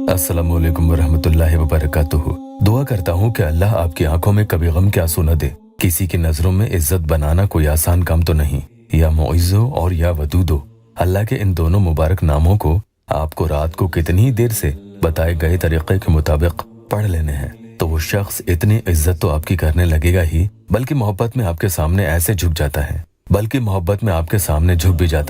अस्सलामु अलैकुम वरहमतुल्लाहि वबरकातुहू। दुआ करता हूँ कि अल्लाह आपकी आंखों में कभी गम के आंसू न दे। किसी की नजरों में इज्जत बनाना कोई आसान काम तो नहीं। या मुइज़्ज़ो और या वदूदो, अल्लाह के इन दोनों मुबारक नामों को आपको रात को कितनी ही देर से बताए गए तरीके के मुताबिक पढ़ लेने हैं तो वो शख्स इतनी इज्जत तो आपकी करने लगेगा ही, बल्कि मोहब्बत में आपके सामने ऐसे झुक जाता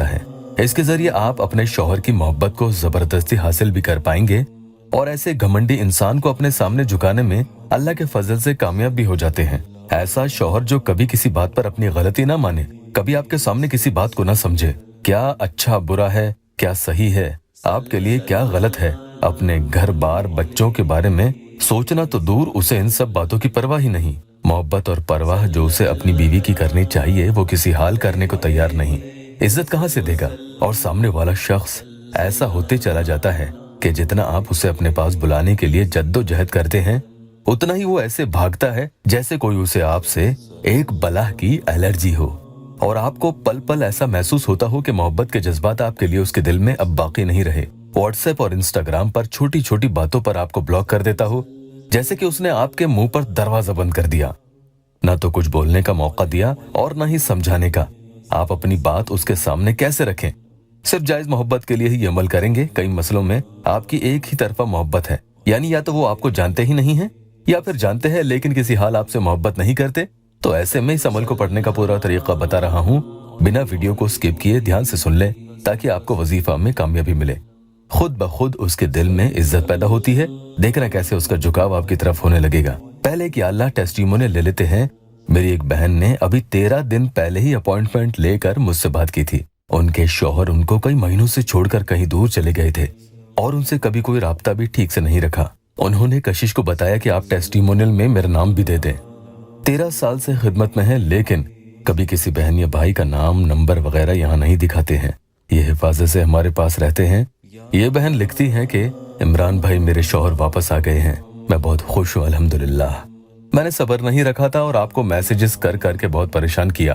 है। इसके जरिए आप अपने शौहर की मोहब्बत को जबरदस्ती हासिल भी कर पाएंगे और ऐसे घमंडी इंसान को अपने सामने झुकाने में अल्लाह के फजल से कामयाब भी हो जाते हैं। ऐसा शौहर जो कभी किसी बात पर अपनी गलती ना माने, कभी आपके सामने किसी बात को ना समझे, क्या अच्छा बुरा है, क्या सही है, आपके लिए क्या गलत है, अपने घर बार बच्चों के बारे में सोचना तो दूर, उसे इन सब बातों की परवाह ही नहीं। मोहब्बत और परवाह जो उसे अपनी बीवी की करनी चाहिए वो किसी हाल करने को तैयार नहीं। इज्जत कहाँ से देगा? और सामने वाला शख्स ऐसा होते चला जाता है कि जितना आप उसे अपने पास बुलाने के लिए जद्दोजहद करते हैं, उतना ही वो ऐसे भागता है जैसे कोई उसे आपसे एक बलाह की एलर्जी हो और आपको पल पल ऐसा महसूस होता हो कि मोहब्बत के जज्बात आपके लिए उसके दिल में अब बाकी नहीं रहे। व्हाट्सएप और इंस्टाग्राम पर छोटी छोटी बातों पर आपको ब्लॉक कर देता हो, जैसे कि उसने आपके मुंह पर दरवाजा बंद कर दिया, ना तो कुछ बोलने का मौका दिया और ना ही समझाने का। आप अपनी बात उसके सामने कैसे रखें? सिर्फ जायज मोहब्बत के लिए ही अमल करेंगे। कई मसलों में आपकी एक ही तरफा मोहब्बत है, यानी या तो वो आपको जानते ही नहीं है या फिर जानते हैं लेकिन किसी हाल आपसे मोहब्बत नहीं करते। तो ऐसे में इस अमल को पढ़ने का पूरा तरीका बता रहा हूँ, बिना वीडियो को स्किप किए ध्यान से सुन लें ताकि आपको वजीफा में कामयाबी मिले। खुद ब खुद उसके दिल में इज्जत पैदा होती है। देखना कैसे उसका झुकाव आपकी तरफ होने लगेगा। पहले कि अल्लाह टेस्टिमोनियल ले लेते हैं। मेरी एक बहन ने अभी 13 दिन पहले ही अपॉइंटमेंट लेकर मुझसे बात की थी। उनके शौहर उनको कई महीनों से छोड़कर कहीं दूर चले गए थे और उनसे कभी कोई राब्ता भी ठीक से नहीं रखा। उन्होंने कशिश को बताया कि आप टेस्टिमोनियल में मेरा नाम भी दे दें। 13 साल से खिदमत में है, लेकिन कभी किसी बहन या भाई का नाम नंबर वगैरह यहाँ नहीं दिखाते हैं। ये हिफाजत से हमारे पास रहते हैं। ये बहन लिखती है कि इमरान भाई, मेरे शौहर वापस आ गए हैं, मैं बहुत खुश हूँ अल्हम्दुलिल्लाह। मैंने सब्र नहीं रखा था और आपको मैसेजेस कर करके बहुत परेशान किया,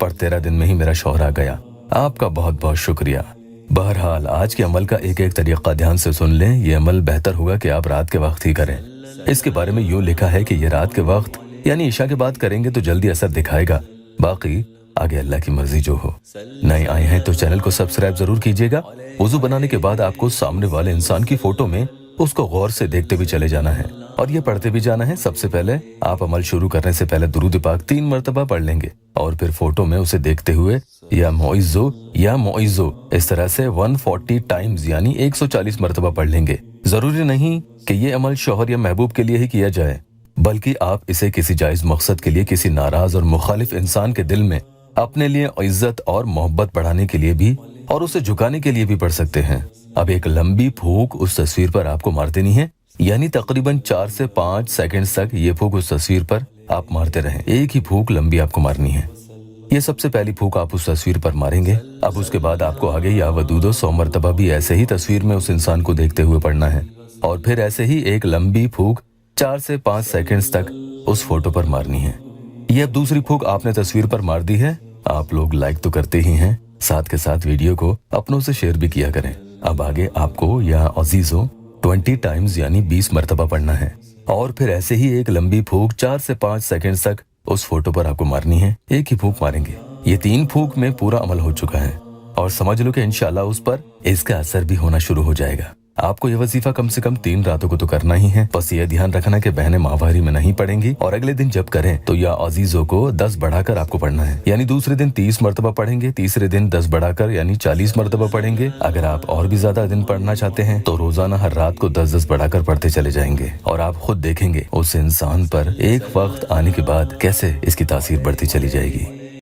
पर 13 दिन में ही मेरा शौहर आ गया। आपका बहुत बहुत शुक्रिया। बहरहाल आज के अमल का एक एक तरीका ध्यान से सुन लें। ये अमल बेहतर होगा कि आप रात के वक्त ही करें। इसके बारे में यूँ लिखा है कि ये रात के वक्त यानी ईशा के बाद करेंगे तो जल्दी असर दिखाएगा, बाकी आगे अल्लाह की मर्जी जो हो। नए आए हैं तो चैनल को सब्सक्राइब जरूर कीजिएगा। वुजू बनाने के बाद आपको सामने वाले इंसान की फोटो में उसको गौर से देखते भी चले जाना है और ये पढ़ते भी जाना है। सबसे पहले आप अमल शुरू करने से पहले दुरूद पाक 3 मरतबा पढ़ लेंगे और फिर फोटो में उसे देखते हुए या मुइज़्ज़ो इस तरह से 140 टाइम्स यानी 140 मरतबा पढ़ लेंगे। जरूरी नहीं कि ये अमल शौहर या महबूब के लिए ही किया जाए, बल्कि आप इसे किसी जायज मकसद के लिए, किसी नाराज और मुखालिफ इंसान के दिल में अपने लिए इज्जत और मोहब्बत बढ़ाने के लिए भी और उसे झुकाने के लिए भी पढ़ सकते हैं। अब एक लंबी फूंक उस तस्वीर पर आपको मार देनी है, यानी तकरीबन 4 से 5 सेकंड तक ये फूंक उस तस्वीर पर आप मारते रहें। एक ही फूंक लंबी आपको मारनी है। ये सबसे पहली फूंक आप उस तस्वीर पर मारेंगे। अब उसके बाद आपको आगे या वदूदो 100 मरतबा भी ऐसे ही तस्वीर में उस इंसान को देखते हुए पढ़ना है और फिर ऐसे ही एक लंबी फूंक 4 से 5 सेकंड तक उस फोटो पर मारनी है। ये अब दूसरी फूंक आपने तस्वीर पर मार दी है। आप लोग लाइक तो करते ही हैं, साथ के साथ वीडियो को अपनों से शेयर भी किया करें। अब आगे आपको या अजीजों 20 टाइम्स यानी 20 मरतबा पढ़ना है और फिर ऐसे ही एक लंबी फूंक 4 से 5 सेकंड तक उस फोटो पर आपको मारनी है। एक ही फूंक मारेंगे। ये 3 फूंक में पूरा अमल हो चुका है और समझ लो कि इंशाल्लाह उस पर इसका असर भी होना शुरू हो जाएगा। आपको ये वजीफा कम से कम 3 रातों को तो करना ही है। बस ये ध्यान रखना कि बहनें माहवारी में नहीं पढ़ेंगी और अगले दिन जब करें तो या अजीजों को 10 बढ़ाकर आपको पढ़ना है, यानी दूसरे दिन 30 मरतबा पढ़ेंगे, तीसरे दिन 10 बढ़ाकर यानी 40 मरतबा पढ़ेंगे। अगर आप और भी ज्यादा दिन पढ़ना चाहते हैं तो रोजाना हर रात को 10-10 बढ़ाकर पढ़ते चले जाएंगे और आप खुद देखेंगे उस इंसान पर एक वक्त आने के बाद कैसे इसकी तासीर बढ़ती चली जाएगी।